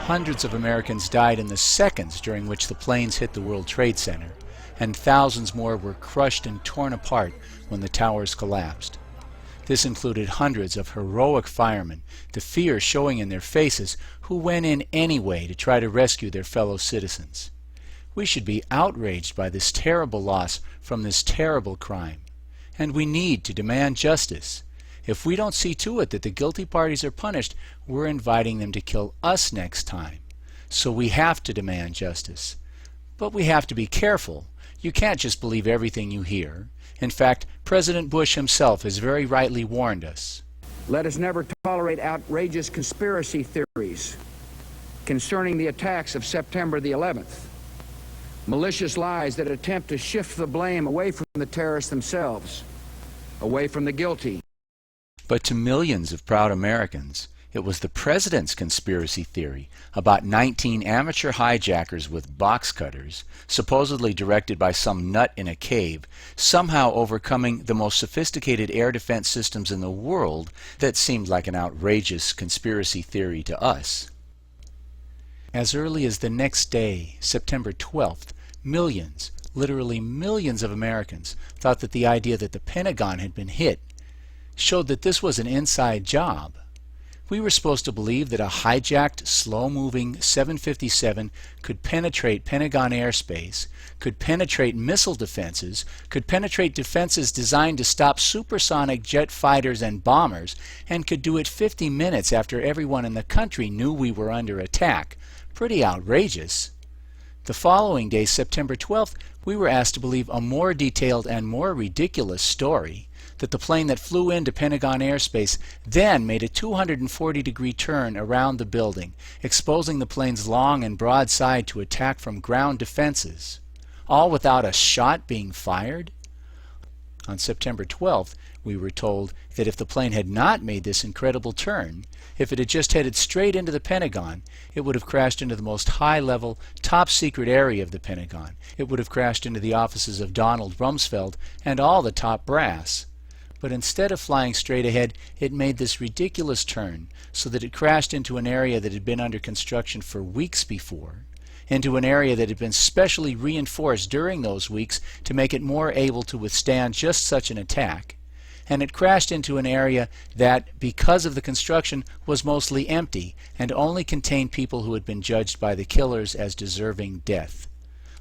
Hundreds of Americans died in the seconds during which the planes hit the World Trade Center, and thousands more were crushed and torn apart when the towers collapsed. This included hundreds of heroic firemen, the fear showing in their faces, who went in anyway to try to rescue their fellow citizens. We should be outraged by this terrible loss from this terrible crime, and we need to demand justice. If we don't see to it that the guilty parties are punished, we're inviting them to kill us next time. So we have to demand justice. But we have to be careful. You can't just believe everything you hear. In fact, President Bush himself has very rightly warned us. Let us never tolerate outrageous conspiracy theories concerning the attacks of September the 11th. Malicious lies that attempt to shift the blame away from the terrorists themselves, away from the guilty. But to millions of proud Americans, it was the president's conspiracy theory about 19 amateur hijackers with box cutters, supposedly directed by some nut in a cave, somehow overcoming the most sophisticated air defense systems in the world, that seemed like an outrageous conspiracy theory to us. As early as the next day, September 12th, millions, literally millions of Americans thought that the idea that the Pentagon had been hit showed that this was an inside job. We were supposed to believe that a hijacked, slow-moving 757 could penetrate Pentagon airspace, could penetrate missile defenses, could penetrate defenses designed to stop supersonic jet fighters and bombers, and could do it 50 minutes after everyone in the country knew we were under attack. Pretty outrageous. The following day, September 12th, we were asked to believe a more detailed and more ridiculous story, that the plane that flew into Pentagon airspace then made a 240-degree turn around the building, exposing the plane's long and broad side to attack from ground defenses, all without a shot being fired. On September 12th, we were told that if the plane had not made this incredible turn, if it had just headed straight into the Pentagon, it would have crashed into the most high-level, top-secret area of the Pentagon. It would have crashed into the offices of Donald Rumsfeld and all the top brass. But instead of flying straight ahead, it made this ridiculous turn so that it crashed into an area that had been under construction for weeks before, into an area that had been specially reinforced during those weeks to make it more able to withstand just such an attack. And it crashed into an area that, because of the construction, was mostly empty and only contained people who had been judged by the killers as deserving death.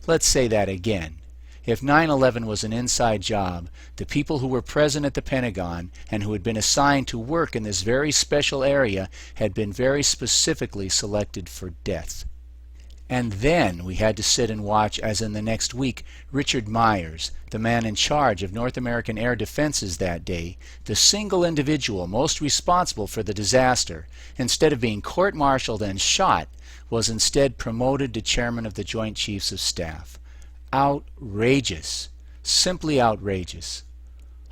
Let's say that again. If 9/11 was an inside job, the people who were present at the Pentagon and who had been assigned to work in this very special area had been very specifically selected for death. And then we had to sit and watch as in the next week, Richard Myers, the man in charge of North American air defenses that day, the single individual most responsible for the disaster, instead of being court-martialed and shot, was instead promoted to chairman of the Joint Chiefs of Staff. Outrageous. Simply outrageous.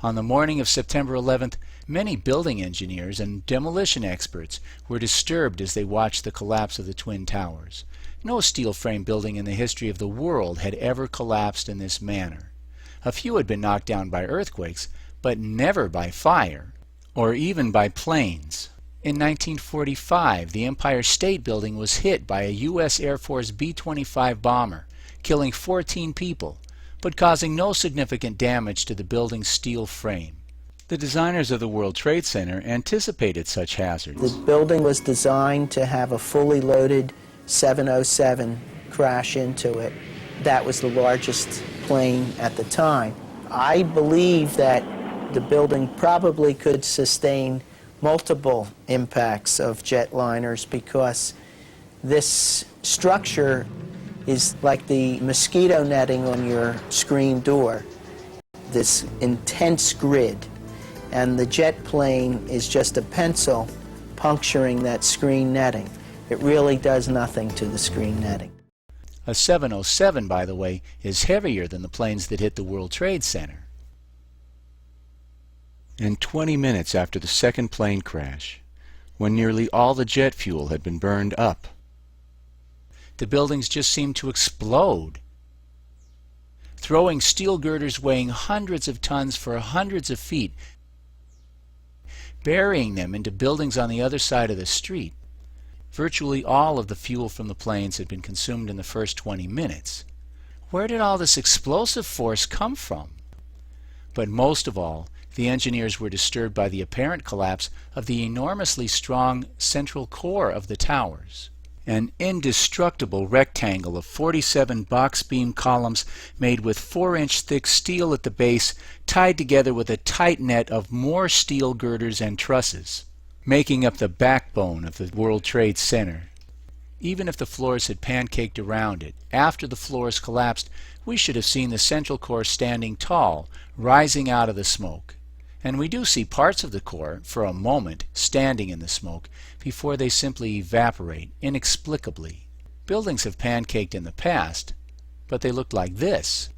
On the morning of September 11th, many building engineers and demolition experts were disturbed as they watched the collapse of the Twin Towers. No steel frame building in the history of the world had ever collapsed in this manner. A few had been knocked down by earthquakes, but never by fire, or even by planes. In 1945, the Empire State Building was hit by a U.S. Air Force B-25 bomber, killing 14 people, but causing no significant damage to the building's steel frame. The designers of the World Trade Center anticipated such hazards. The building was designed to have a fully loaded 707 crash into it. That was the largest plane at the time. I believe that the building probably could sustain multiple impacts of jetliners because this structure is like the mosquito netting on your screen door, this intense grid, and the jet plane is just a pencil puncturing that screen netting. It really does nothing to the screen netting. A 707, by the way, is heavier than the planes that hit the World Trade Center. And 20 minutes after the second plane crash, when nearly all the jet fuel had been burned up, the buildings just seemed to explode, throwing steel girders weighing hundreds of tons for hundreds of feet, burying them into buildings on the other side of the street. Virtually all of the fuel from the planes had been consumed in the first 20 minutes. Where did all this explosive force come from? But most of all, the engineers were disturbed by the apparent collapse of the enormously strong central core of the towers. An indestructible rectangle of 47 box beam columns made with 4-inch thick steel at the base, tied together with a tight net of more steel girders and trusses, making up the backbone of the World Trade Center. Even if the floors had pancaked around it, after the floors collapsed, we should have seen the central core standing tall, rising out of the smoke. And we do see parts of the core, for a moment, standing in the smoke, before they simply evaporate, inexplicably. Buildings have pancaked in the past, but they looked like this,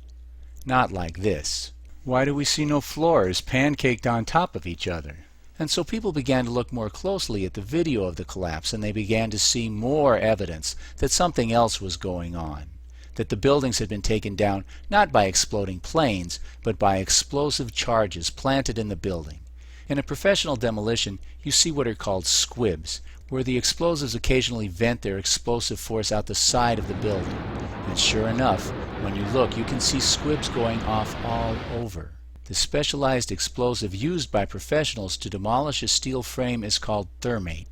not like this. Why do we see no floors pancaked on top of each other? And so people began to look more closely at the video of the collapse, and they began to see more evidence that something else was going on, that the buildings had been taken down not by exploding planes, but by explosive charges planted in the building. In a professional demolition, you see what are called squibs, where the explosives occasionally vent their explosive force out the side of the building. And sure enough, when you look, you can see squibs going off all over. The specialized explosive used by professionals to demolish a steel frame is called thermate.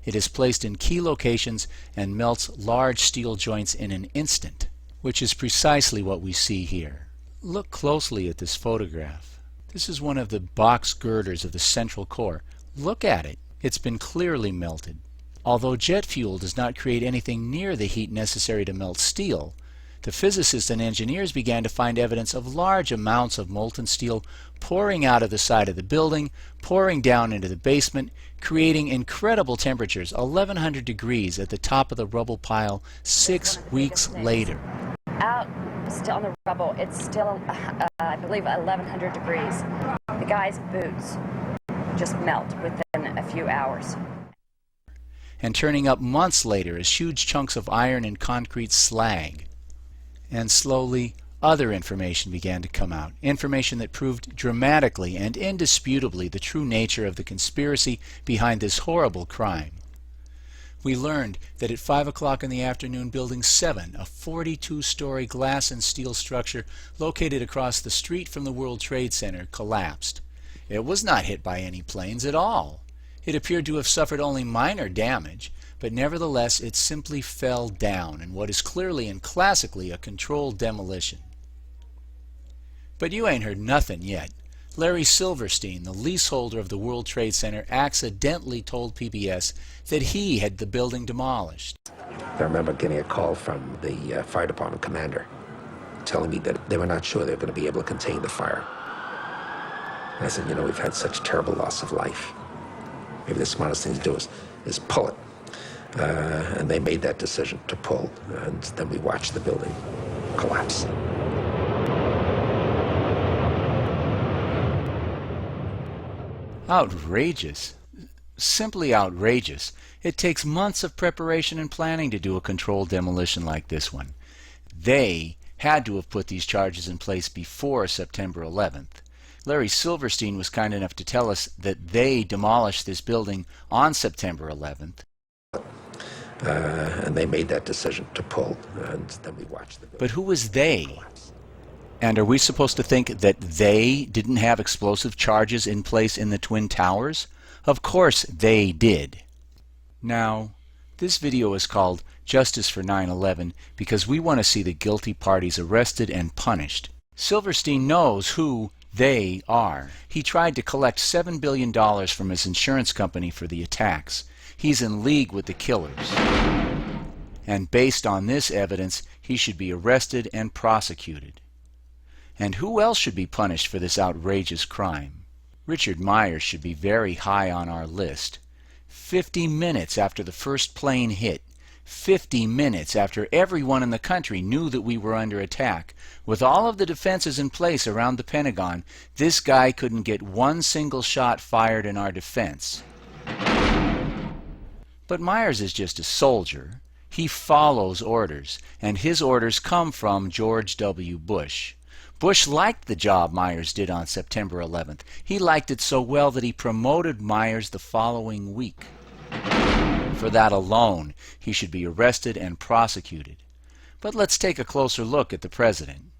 It is placed in key locations and melts large steel joints in an instant, which is precisely what we see here. Look closely at this photograph. This is one of the box girders of the central core. Look at it. It's been clearly melted. Although jet fuel does not create anything near the heat necessary to melt steel, the physicists and engineers began to find evidence of large amounts of molten steel pouring out of the side of the building, pouring down into the basement, creating incredible temperatures, 1100 degrees at the top of the rubble pile 6 weeks later. Out still on the rubble, it's still, I believe, 1100 degrees. The guy's boots just melt within a few hours. And turning up months later as huge chunks of iron and concrete slag. And slowly, other information began to come out, information that proved dramatically and indisputably the true nature of the conspiracy behind this horrible crime. We learned that at 5 o'clock in the afternoon, Building 7, a 42-story glass and steel structure located across the street from the World Trade Center, collapsed. It was not hit by any planes at all. It appeared to have suffered only minor damage, but nevertheless it simply fell down in what is clearly and classically a controlled demolition. But you ain't heard nothing yet. Larry Silverstein, the leaseholder of the World Trade Center, accidentally told PBS that he had the building demolished. I remember getting a call from the fire department commander telling me that they were not sure they were going to be able to contain the fire. And I said, you know, we've had such terrible loss of life. Maybe the smartest thing to do is pull it. And they made that decision to pull, and then we watched the building collapse. Outrageous. Simply outrageous. It takes months of preparation and planning to do a controlled demolition like this one. They had to have put these charges in place before September 11th. Larry Silverstein was kind enough to tell us that they demolished this building on September 11th. And they made that decision to pull, and then we watched the building. But who was they? And are we supposed to think that they didn't have explosive charges in place in the Twin Towers? Of course they did. Now, this video is called Justice for 9/11 because we want to see the guilty parties arrested and punished. Silverstein knows who they are. He tried to collect $7 billion from his insurance company for the attacks. He's in league with the killers. And based on this evidence, he should be arrested and prosecuted. And who else should be punished for this outrageous crime? Richard Myers should be very high on our list. 50 minutes after the first plane hit, 50 minutes after everyone in the country knew that we were under attack, with all of the defenses in place around the Pentagon, this guy couldn't get one single shot fired in our defense. But Myers is just a soldier. He follows orders, and his orders come from George W. Bush. Bush liked the job Myers did on September 11th. He liked it so well that he promoted Myers the following week. For that alone, he should be arrested and prosecuted. But let's take a closer look at the president.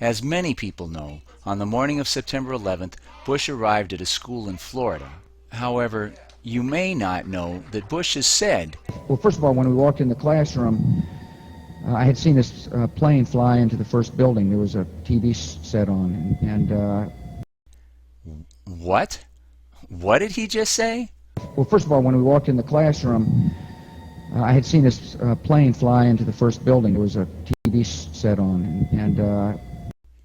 As many people know, on the morning of September 11th, Bush arrived at a school in Florida. However, you may not know that Bush has said, Well, first of all, when we walked in the classroom, I had seen this plane fly into the first building. There was a TV set on, and What? What did he just say? well, first of all, when we walked in the classroom, I had seen this plane fly into the first building. There was a TV set on, and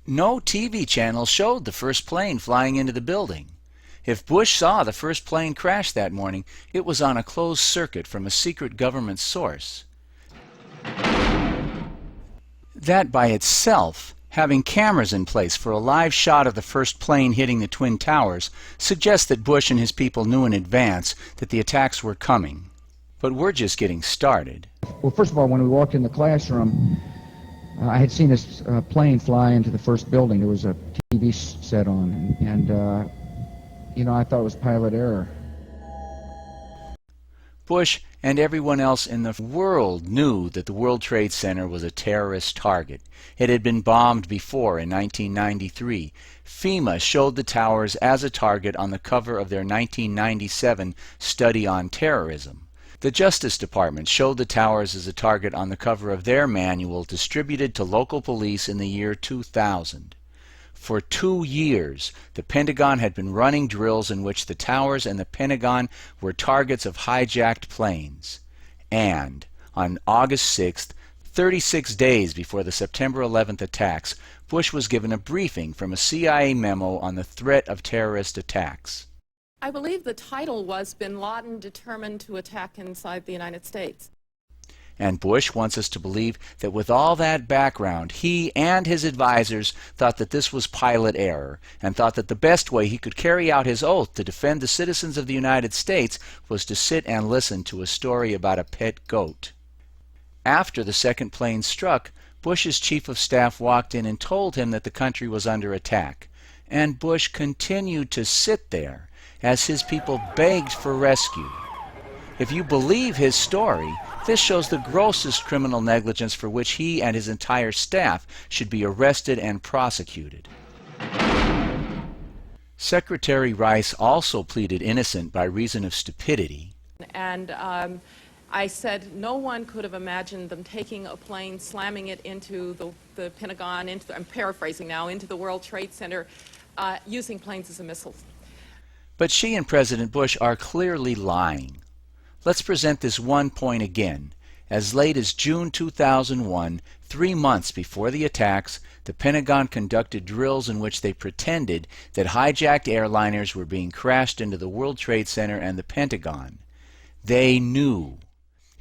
No TV channel showed the first plane flying into the building. If Bush saw the first plane crash that morning, it was on a closed circuit from a secret government source. That by itself, having cameras in place for a live shot of the first plane hitting the Twin Towers, suggests that Bush and his people knew in advance that the attacks were coming. But we're just getting started. well, first of all, when we walked in the classroom, I had seen this plane fly into the first building. There was a TV set on, and I thought it was pilot error. Bush and everyone else in the world knew that the World Trade Center was a terrorist target. It had been bombed before in 1993. FEMA showed the towers as a target on the cover of their 1997 study on terrorism. The Justice Department showed the towers as a target on the cover of their manual distributed to local police in the year 2000. For 2 years, the Pentagon had been running drills in which the towers and the Pentagon were targets of hijacked planes. And on August 6th, 36 days before the September 11th attacks, Bush was given a briefing from a CIA memo on the threat of terrorist attacks. I believe the title was Bin Laden Determined to Attack Inside the United States. And Bush wants us to believe that with all that background, he and his advisors thought that this was pilot error, and thought that the best way he could carry out his oath to defend the citizens of the United States was to sit and listen to a story about a pet goat. After the second plane struck, Bush's chief of staff walked in and told him that the country was under attack. And Bush continued to sit there as his people begged for rescue. If you believe his story, this shows the grossest criminal negligence for which he and his entire staff should be arrested and prosecuted. Secretary Rice also pleaded innocent by reason of stupidity. And I said no one could have imagined them taking a plane, slamming it into the Pentagon, I'm paraphrasing now, into the World Trade Center, using planes as a missile. But she and President Bush are clearly lying. Let's present this one point again. As late as June 2001, 3 months before the attacks, the Pentagon conducted drills in which they pretended that hijacked airliners were being crashed into the World Trade Center and the Pentagon. They knew.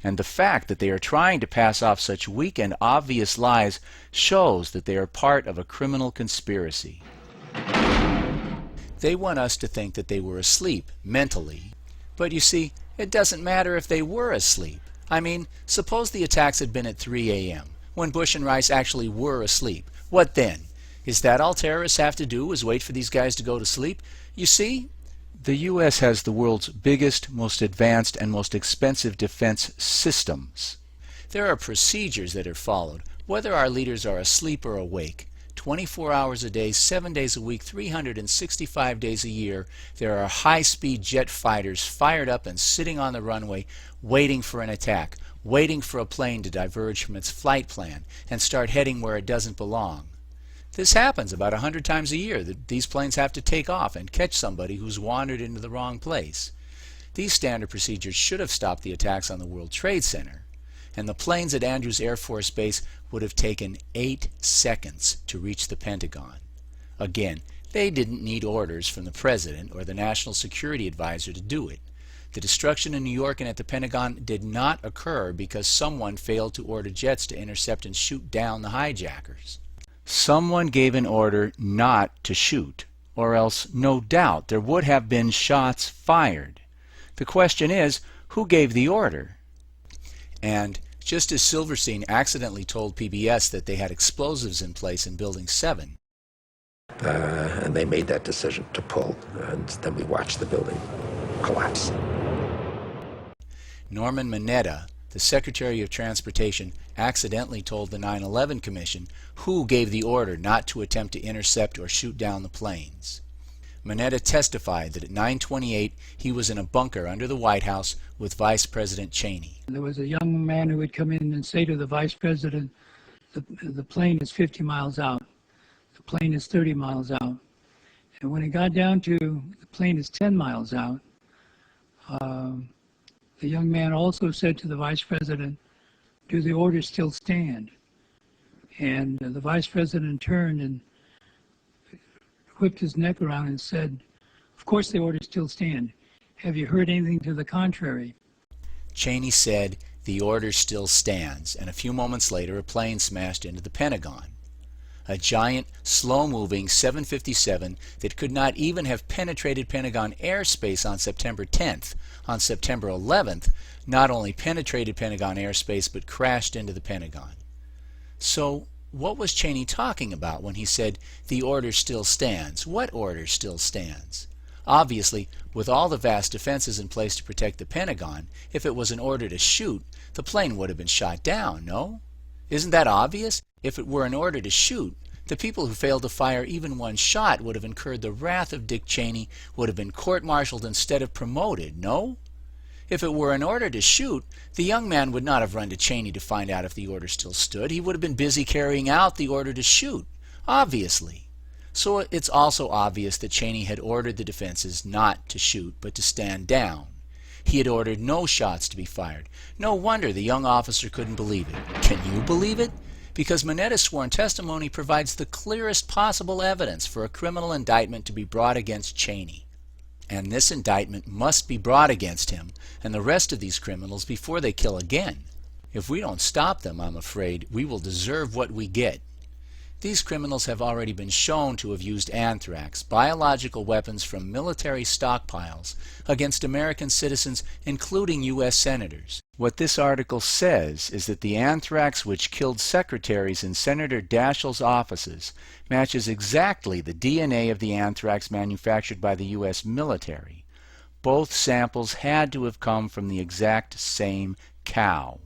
And the fact that they are trying to pass off such weak and obvious lies shows that they are part of a criminal conspiracy. They want us to think that they were asleep mentally. But you see, it doesn't matter if they were asleep. I mean, suppose the attacks had been at 3 a.m., when Bush and Rice actually were asleep. What then? Is that all terrorists have to do, is wait for these guys to go to sleep? You see, the U.S. has the world's biggest, most advanced, and most expensive defense systems. There are procedures that are followed, whether our leaders are asleep or awake. 24 hours a day, 7 days a week, 365 days a year, there are high-speed jet fighters fired up and sitting on the runway waiting for an attack, waiting for a plane to diverge from its flight plan and start heading where it doesn't belong. This happens about 100 times a year, that these planes have to take off and catch somebody who's wandered into the wrong place. These standard procedures should have stopped the attacks on the World Trade Center. And the planes at Andrews Air Force Base would have taken 8 seconds to reach the Pentagon. Again, they didn't need orders from the President or the National Security Advisor to do it. The destruction in New York and at the Pentagon did not occur because someone failed to order jets to intercept and shoot down the hijackers. Someone gave an order not to shoot, or else no doubt there would have been shots fired. The question is, who gave the order? And just as Silverstein accidentally told PBS that they had explosives in place in Building 7. And they made that decision to pull, and then we watched the building collapse. Norman Mineta, the Secretary of Transportation, accidentally told the 9/11 Commission who gave the order not to attempt to intercept or shoot down the planes. Mineta testified that at 9:28 he was in a bunker under the White House with Vice President Cheney. There was a young man who would come in and say to the Vice President, the plane is 50 miles out, the plane is 30 miles out. And when it got down to the plane is 10 miles out, the young man also said to the Vice President, do the orders still stand? And the Vice President turned and whipped his neck around and said, of course the orders still stand. Have you heard anything to the contrary? Cheney said, the order still stands, and a few moments later a plane smashed into the Pentagon. A giant, slow-moving 757 that could not even have penetrated Pentagon airspace on September 10th. On September 11th, not only penetrated Pentagon airspace but crashed into the Pentagon. So, what was Cheney talking about when he said, the order still stands? What order still stands? Obviously, with all the vast defenses in place to protect the Pentagon, if it was an order to shoot, the plane would have been shot down, no? Isn't that obvious? If it were an order to shoot, the people who failed to fire even one shot would have incurred the wrath of Dick Cheney, would have been court-martialed instead of promoted, no? If it were an order to shoot, the young man would not have run to Cheney to find out if the order still stood. He would have been busy carrying out the order to shoot, obviously. So it's also obvious that Cheney had ordered the defenses not to shoot, but to stand down. He had ordered no shots to be fired. No wonder the young officer couldn't believe it. Can you believe it? Because Mineta's sworn testimony provides the clearest possible evidence for a criminal indictment to be brought against Cheney. And this indictment must be brought against him and the rest of these criminals before they kill again. If we don't stop them, I'm afraid, we will deserve what we get. These criminals have already been shown to have used anthrax, biological weapons from military stockpiles, against American citizens, including U.S. senators. What this article says is that the anthrax which killed secretaries in Senator Daschle's offices matches exactly the DNA of the anthrax manufactured by the U.S. military. Both samples had to have come from the exact same cow.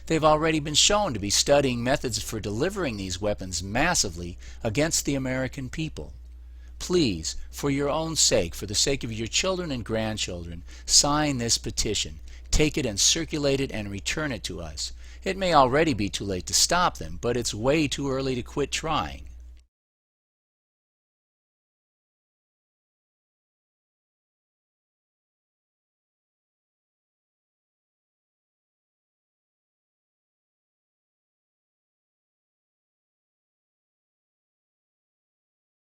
They've already been shown to be studying methods for delivering these weapons massively against the American people. Please, for your own sake, for the sake of your children and grandchildren, sign this petition. Take it and circulate it and return it to us. It may already be too late to stop them, but it's way too early to quit trying.